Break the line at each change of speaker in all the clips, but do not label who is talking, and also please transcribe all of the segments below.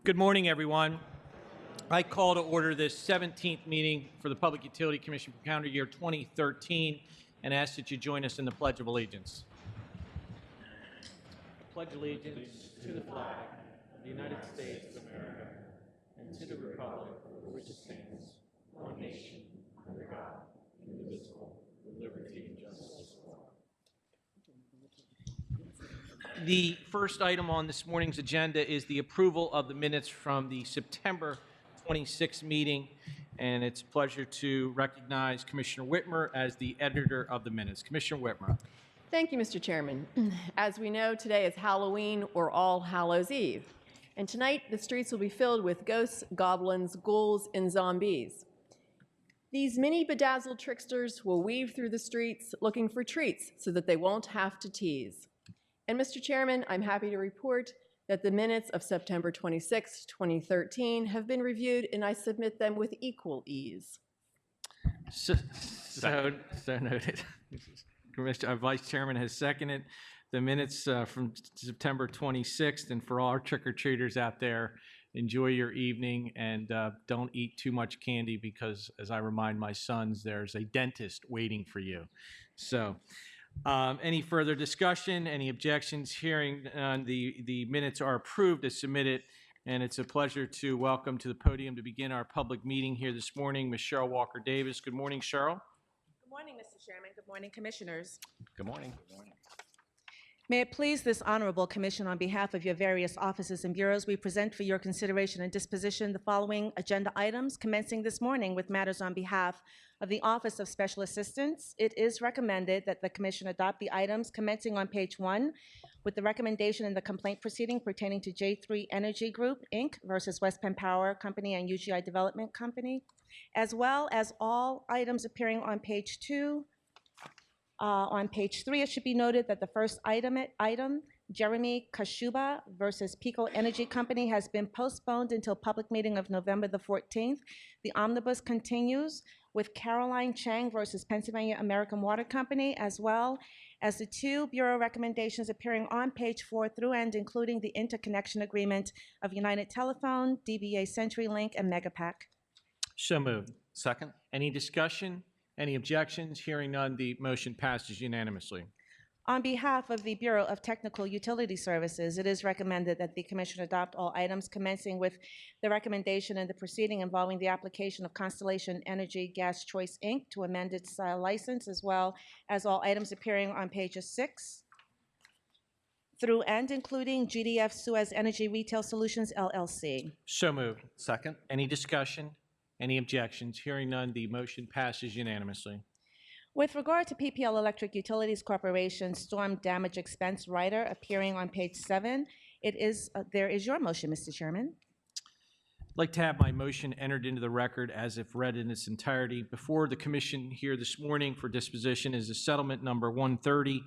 Good morning, everyone. I call to order this 17th meeting for the Public Utility Commission for calendar year 2013 and ask that you join us in the Pledge of Allegiance. I pledge allegiance to the flag of the United States of America and to the republic for which it stands, one nation, under God, indivisible, with liberty and justice for all. The first item on this morning's agenda is the approval of the minutes from the September 26th meeting, and it's a pleasure to recognize Commissioner Whitmer as the editor of the minutes. Commissioner Whitmer.
Thank you, Mr. Chairman. As we know, today is Halloween or All Hallows Eve, and tonight the streets will be filled with ghosts, goblins, ghouls, and zombies. These mini bedazzled tricksters will weave through the streets looking for treats so that they won't have to tease. And Mr. Chairman, I'm happy to report that the minutes of September 26, 2013 have been reviewed, and I submit them with equal ease.
So noted. Commissioner, Vice Chairman has seconded the minutes from September 26th, and for all our trick-or-treaters out there, enjoy your evening and don't eat too much candy because, as I remind my sons, there's a dentist waiting for you. So. Any further discussion? Any objections? Hearing none, the minutes are approved as submitted, and it's a pleasure to welcome to the podium to begin our public meeting here this morning, Ms. Cheryl Walker-Davis. Good morning, Cheryl.
Good morning, Mr. Chairman. Good morning, Commissioners.
Good morning. Good morning.
May it please this honorable commission, on behalf of your various offices and bureaus, we present for your consideration and disposition the following agenda items, commencing this morning with matters on behalf of the Office of Special Assistance. It is recommended that the commission adopt the items commencing on page 1 with the recommendation in the complaint proceeding pertaining to J3 Energy Group, Inc. versus West Penn Power Company and UGI Development Company, as well as all items appearing on page 2. On page 3, it should be noted that the first item, Jeremy Kashuba versus Pico Energy Company, has been postponed until public meeting of November the 14th. The omnibus continues with Caroline Chang versus Pennsylvania American Water Company, as well as the 2 bureau recommendations appearing on page 4 through and including the interconnection agreement of United Telephone, DBA CenturyLink, and Megapack.
So moved.
Second.
Any discussion? Any objections? Hearing none, the motion passes unanimously.
On behalf of the Bureau of Technical Utility Services, it is recommended that the Commission adopt all items commencing with the recommendation in the proceeding involving the application of Constellation Energy Gas Choice, Inc. to amend its license, as well as all items appearing on pages 6 through and including GDF Suez Energy Retail Solutions, LLC.
So moved.
Second.
Any discussion? Any objections? Hearing none, the motion passes unanimously.
With regard to PPL Electric Utilities Corporation Storm Damage Expense Rider appearing on page 7, there is your motion, Mr. Chairman.
I'd like to have my motion entered into the record as if read in its entirety. Before the commission here this morning for disposition is a settlement number 130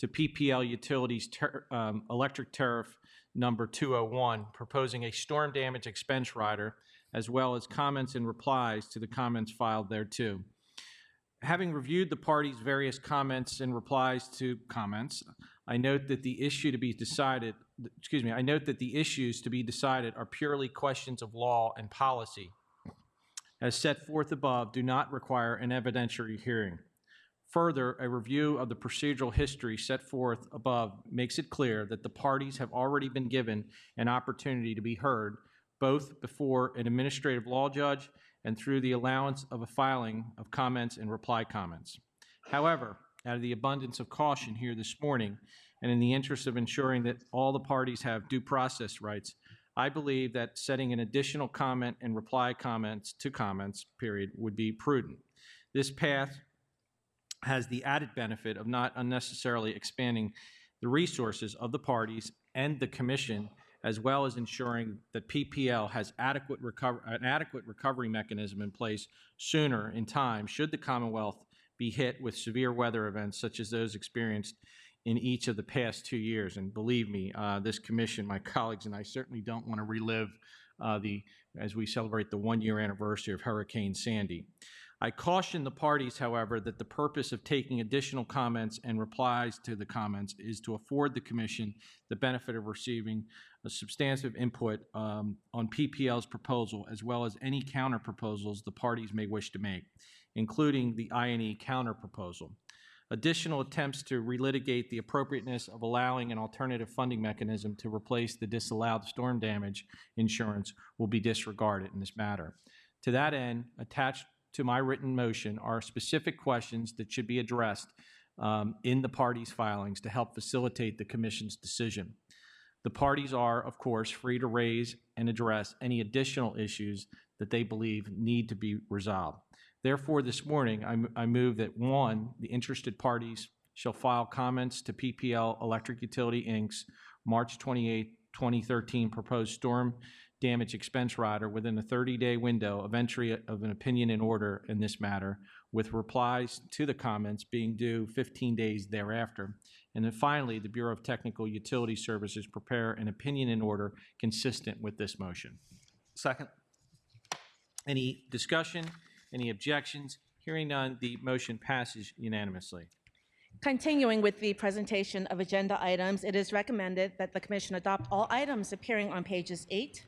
to PPL Utilities Electric Tariff number 201, proposing a storm damage expense rider, as well as comments and replies to the comments filed thereto. Having reviewed the parties' various comments and replies to comments, I note that the issues to be decided are purely questions of law and policy. As set forth above, do not require an evidentiary hearing. Further, a review of the procedural history set forth above makes it clear that the parties have already been given an opportunity to be heard, both before an administrative law judge and through the allowance of a filing of comments and reply comments. However, out of the abundance of caution here this morning, and in the interest of ensuring that all the parties have due process rights, I believe that setting an additional comment and reply comments to comments period would be prudent. This path has the added benefit of not unnecessarily expanding the resources of the parties and the commission, as well as ensuring that PPL has an adequate recovery mechanism in place sooner in time should the Commonwealth be hit with severe weather events such as those experienced in each of the past 2 years. And believe me, this commission, my colleagues, and I certainly don't want to relive as we celebrate the 1-year anniversary of Hurricane Sandy. I caution the parties, however, that the purpose of taking additional comments and replies to the comments is to afford the Commission the benefit of receiving a substantive input on PPL's proposal, as well as any counter proposals the parties may wish to make, including the I&E counter proposal. Additional attempts to relitigate the appropriateness of allowing an alternative funding mechanism to replace the disallowed storm damage insurance will be disregarded in this matter. To that end, attached to my written motion are specific questions that should be addressed in the parties' filings to help facilitate the Commission's decision. The parties are, of course, free to raise and address any additional issues that they believe need to be resolved. Therefore, this morning, I move that, one, the interested parties shall file comments to PPL Electric Utility, Inc.'s March 28, 2013 proposed storm damage expense rider within a 30-day window of entry of an opinion in order in this matter, with replies to the comments being due 15 days thereafter. And then finally, the Bureau of Technical Utility Services prepare an opinion in order consistent with this motion.
Second.
Any discussion? Any objections? Hearing none, the motion passes unanimously.
Continuing with the presentation of agenda items, it is recommended that the Commission adopt all items appearing on pages 8,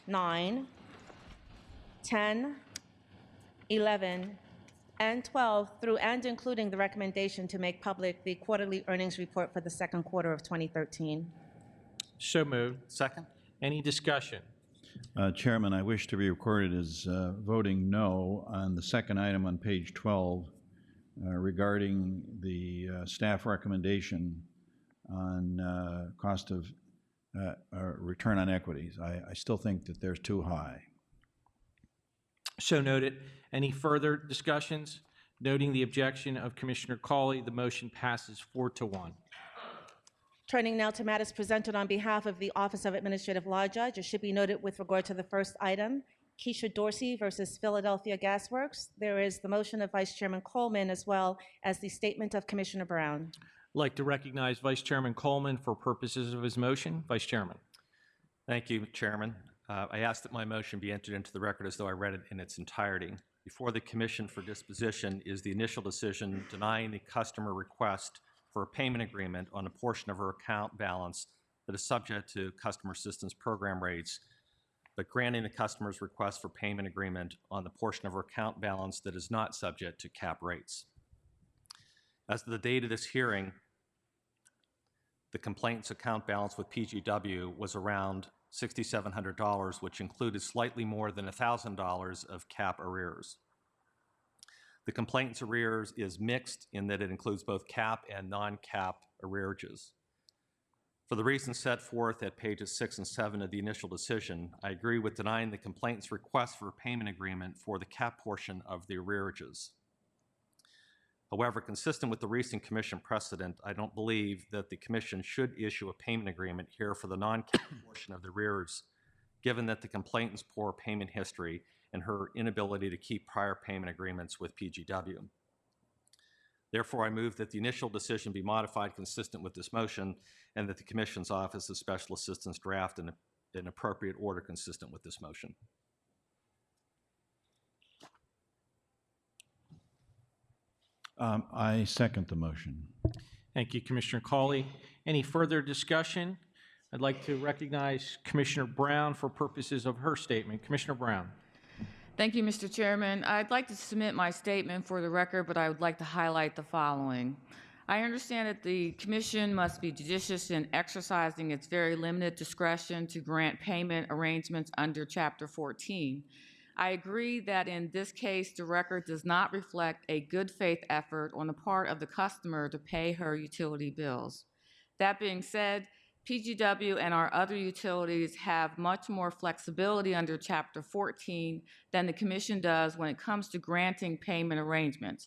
9, 10, 11, and 12 through and including the recommendation to make public the quarterly earnings report for the second quarter of 2013.
So moved.
Second.
Any discussion?
Chairman, I wish to be recorded as voting no on the second item on page 12 regarding the staff recommendation on cost of return on equities. I still think that they're too high.
So noted. Any further discussions? Noting the objection of Commissioner Cawley, the motion passes 4-1.
Turning now to matters presented on behalf of the Office of Administrative Law Judge, it should be noted with regard to the first item, Keisha Dorsey versus Philadelphia Gas Works. There is the motion of Vice Chairman Coleman as well as the statement of Commissioner Brown.
I'd like to recognize Vice Chairman Coleman for purposes of his motion. Vice Chairman.
Thank you, Chairman. I ask that my motion be entered into the record as though I read it in its entirety. Before the Commission for disposition is the initial decision denying the customer request for a payment agreement on a portion of her account balance that is subject to customer assistance program rates, but granting the customer's request for payment agreement on the portion of her account balance that is not subject to cap rates. As of the date of this hearing, the complaint's account balance with PGW was around $6,700, which included slightly more than $1,000 of cap arrears. The complaint's arrears is mixed in that it includes both cap and non-cap arrearages. For the reasons set forth at pages 6 and 7 of the initial decision, I agree with denying the complaint's request for a payment agreement for the cap portion of the arrearages. However, consistent with the recent Commission precedent, I don't believe that the Commission should issue a payment agreement here for the non-cap portion of the arrears, given that the complainant's poor payment history and her inability to keep prior payment agreements with PGW. Therefore, I move that the initial decision be modified consistent with this motion and that the Commission's Office of Special Assistance draft an appropriate order consistent with this motion.
I second the motion.
Thank you, Commissioner Cawley. Any further discussion? I'd like to recognize Commissioner Brown for purposes of her statement. Commissioner Brown.
Thank you, Mr. Chairman. I'd like to submit my statement for the record, but I would like to highlight the following. I understand that the Commission must be judicious in exercising its very limited discretion to grant payment arrangements under Chapter 14. I agree that in this case, the record does not reflect a good faith effort on the part of the customer to pay her utility bills. That being said, PGW and our other utilities have much more flexibility under Chapter 14 than the Commission does when it comes to granting payment arrangements.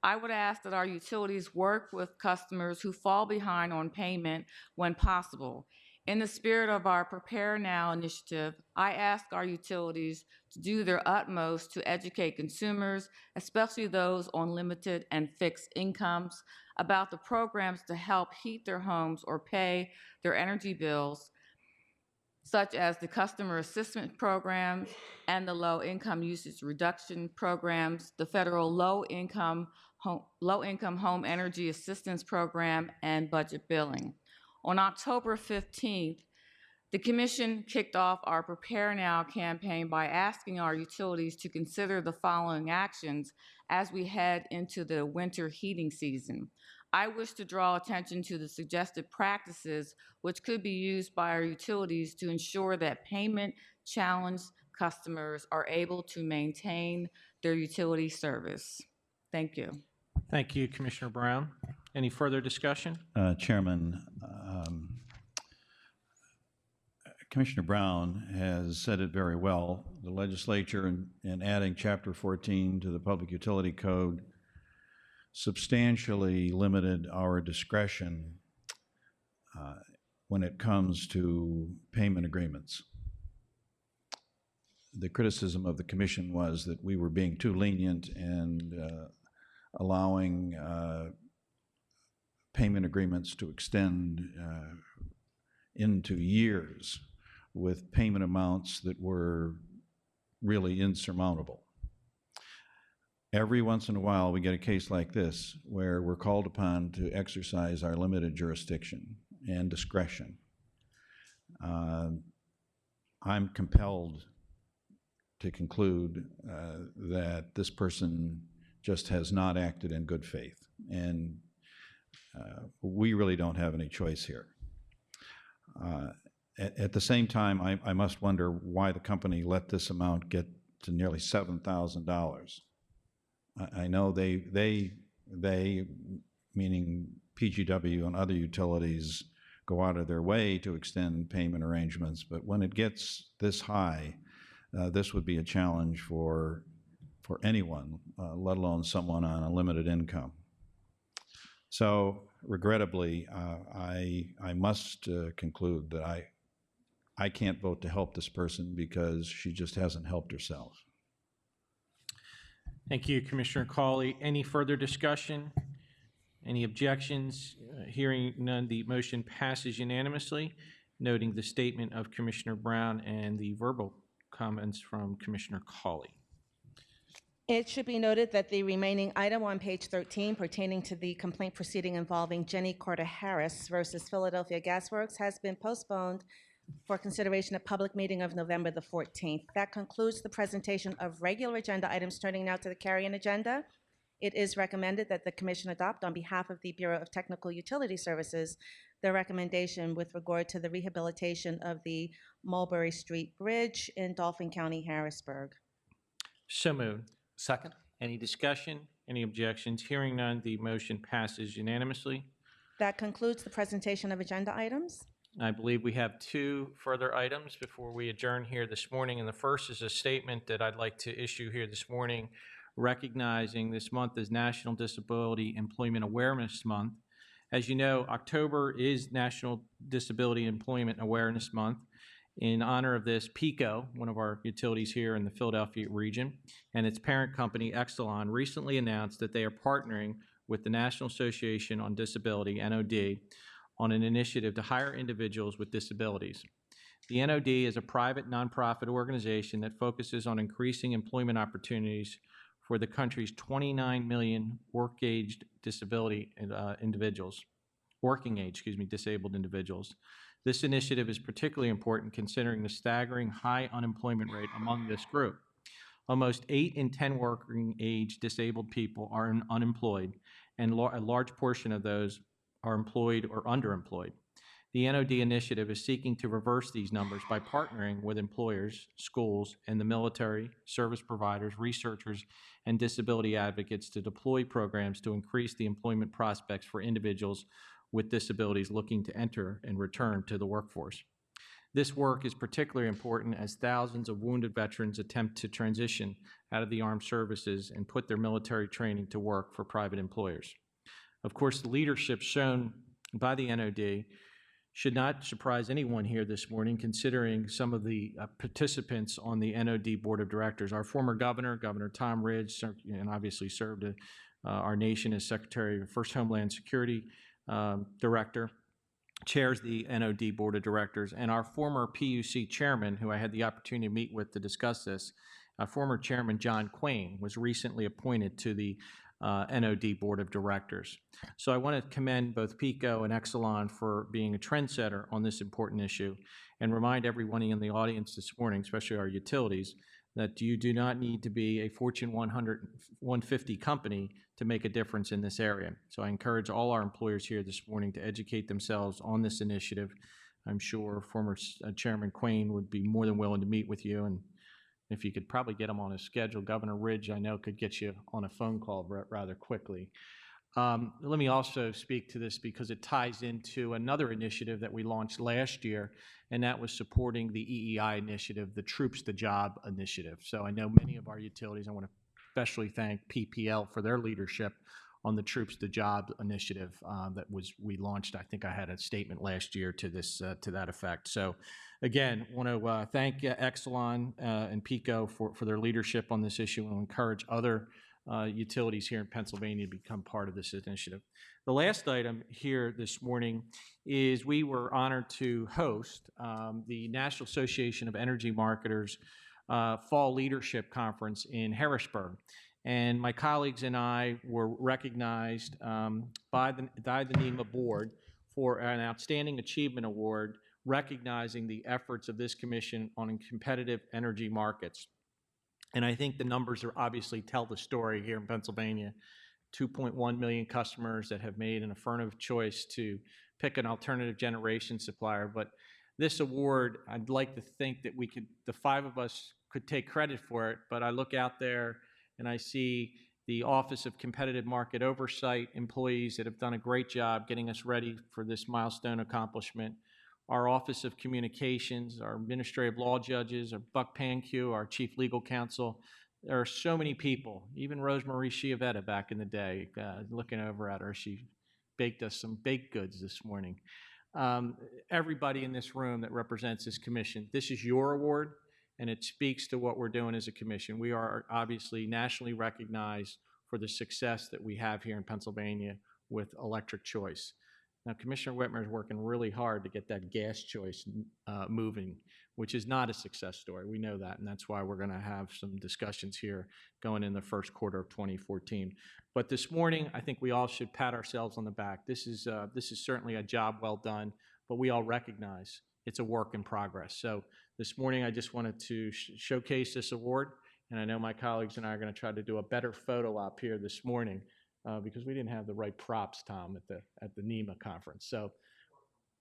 I would ask that our utilities work with customers who fall behind on payment when possible. In the spirit of our Prepare Now initiative, I ask our utilities to do their utmost to educate consumers, especially those on limited and fixed incomes, about the programs to help heat their homes or pay their energy bills. such as the customer assistance programs and the low-income usage reduction programs, the federal low-income home energy assistance program, and budget billing. On October 15th, the Commission kicked off our Prepare Now campaign by asking our utilities to consider the following actions as we head into the winter heating season. I wish to draw attention to the suggested practices which could be used by our utilities to ensure that payment-challenged customers are able to maintain their utility service. Thank you.
Thank you, Commissioner Brown. Any further discussion?
Chairman, Commissioner Brown has said it very well. The legislature, in adding Chapter 14 to the Public Utility Code, substantially limited our discretion when it comes to payment agreements. The criticism of the Commission was that we were being too lenient and allowing payment agreements to extend into years with payment amounts that were really insurmountable. Every once in a while, we get a case like this where we're called upon to exercise our limited jurisdiction and discretion. I'm compelled to conclude that this person just has not acted in good faith, and we really don't have any choice here. At the same time, I must wonder why the company let this amount get to nearly $7,000. I know they, meaning PGW and other utilities, go out of their way to extend payment arrangements, but when it gets this high, this would be a challenge for anyone, let alone someone on a limited income. So regrettably, I must conclude that I can't vote to help this person because she just hasn't helped herself.
Thank you, Commissioner Cawley. Any further discussion? Any objections? Hearing none, the motion passes unanimously, noting the statement of Commissioner Brown and the verbal comments from Commissioner Cawley.
It should be noted that the remaining item on page 13 pertaining to the complaint proceeding involving Jenny Carter Harris versus Philadelphia Gas Works has been postponed for consideration at public meeting of November the 14th. That concludes the presentation of regular agenda items. Turning now to the carry-in agenda. It is recommended that the Commission adopt, on behalf of the Bureau of Technical Utility Services, the recommendation with regard to the rehabilitation of the Mulberry Street Bridge in Dauphin County, Harrisburg.
So moved.
Second?
Any discussion? Any objections? Hearing none, the motion passes unanimously.
That concludes the presentation of agenda items.
I believe we have two further items before we adjourn here this morning, and the first is a statement that I'd like to issue here this morning, recognizing this month as National Disability Employment Awareness Month. As you know, October is National Disability Employment Awareness Month. In honor of this, PECO, one of our utilities here in the Philadelphia region, and its parent company, Exelon, recently announced that they are partnering with the National Association on Disability, NOD, on an initiative to hire individuals with disabilities. The NOD is a private nonprofit organization that focuses on increasing employment opportunities for the country's 29 million working age disabled individuals. This initiative is particularly important considering the staggering high unemployment rate among this group. Almost 8 in 10 working age disabled people are unemployed, and a large portion of those are employed or underemployed. The NOD initiative is seeking to reverse these numbers by partnering with employers, schools, and the military, service providers, researchers, and disability advocates to deploy programs to increase the employment prospects for individuals with disabilities looking to enter and return to the workforce. This work is particularly important as thousands of wounded veterans attempt to transition out of the armed services and put their military training to work for private employers. Of course, the leadership shown by the NOD should not surprise anyone here this morning, considering some of the participants on the NOD Board of Directors. Our former governor, Governor Tom Ridge, and obviously served our nation as Secretary of First Homeland Security Director. chairs the NOD Board of Directors, and our former PUC chairman, who I had the opportunity to meet with to discuss this, former Chairman John Quain, was recently appointed to the NOD Board of Directors. So I want to commend both PICO and Exelon for being a trendsetter on this important issue, and remind everyone in the audience this morning, especially our utilities, that you do not need to be a Fortune 100, 150 company to make a difference in this area. So I encourage all our employers here this morning to educate themselves on this initiative. I'm sure former Chairman Quain would be more than willing to meet with you, and if you could probably get him on his schedule, Governor Ridge, I know, could get you on a phone call rather quickly. Let me also speak to this because it ties into another initiative that we launched last year, and that was supporting the EEI initiative, the Troops to Job initiative. So I know many of our utilities, I want to especially thank PPL for their leadership on the Troops to Job initiative we launched. I think I had a statement last year to that effect. So again, want to thank Exelon and PICO for their leadership on this issue, and encourage other utilities here in Pennsylvania to become part of this initiative. The last item here this morning is we were honored to host the National Association of Energy Marketers Fall Leadership Conference in Harrisburg. And my colleagues and I were recognized by the NEMA board for an Outstanding Achievement Award, recognizing the efforts of this commission on competitive energy markets. And I think the numbers are obviously tell the story here in Pennsylvania. 2.1 million customers that have made an affirmative choice to pick an alternative generation supplier. But this award, I'd like to think that the five of us could take credit for it, but I look out there and I see the Office of Competitive Market Oversight employees that have done a great job getting us ready for this milestone accomplishment. Our Office of Communications, our administrative law judges, our Buck Panque, our chief legal counsel. There are so many people, even Rosemarie Chiavetta back in the day, looking over at her, she baked us some baked goods this morning. Everybody in this room that represents this commission, this is your award, and it speaks to what we're doing as a commission. We are obviously nationally recognized for the success that we have here in Pennsylvania with electric choice. Now, Commissioner Whitmer is working really hard to get that gas choice moving, which is not a success story. We know that, and that's why we're going to have some discussions here going in the first quarter of 2014. But this morning, I think we all should pat ourselves on the back. This is certainly a job well done, but we all recognize it's a work in progress. So this morning, I just wanted to showcase this award, and I know my colleagues and I are going to try to do a better photo op here this morning. Because we didn't have the right props, Tom, at the NEMA conference. So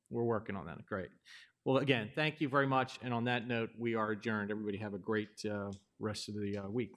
we're working on that. Great. Well, again, thank you very much. And on that note, we are adjourned. Everybody have a great rest of the week.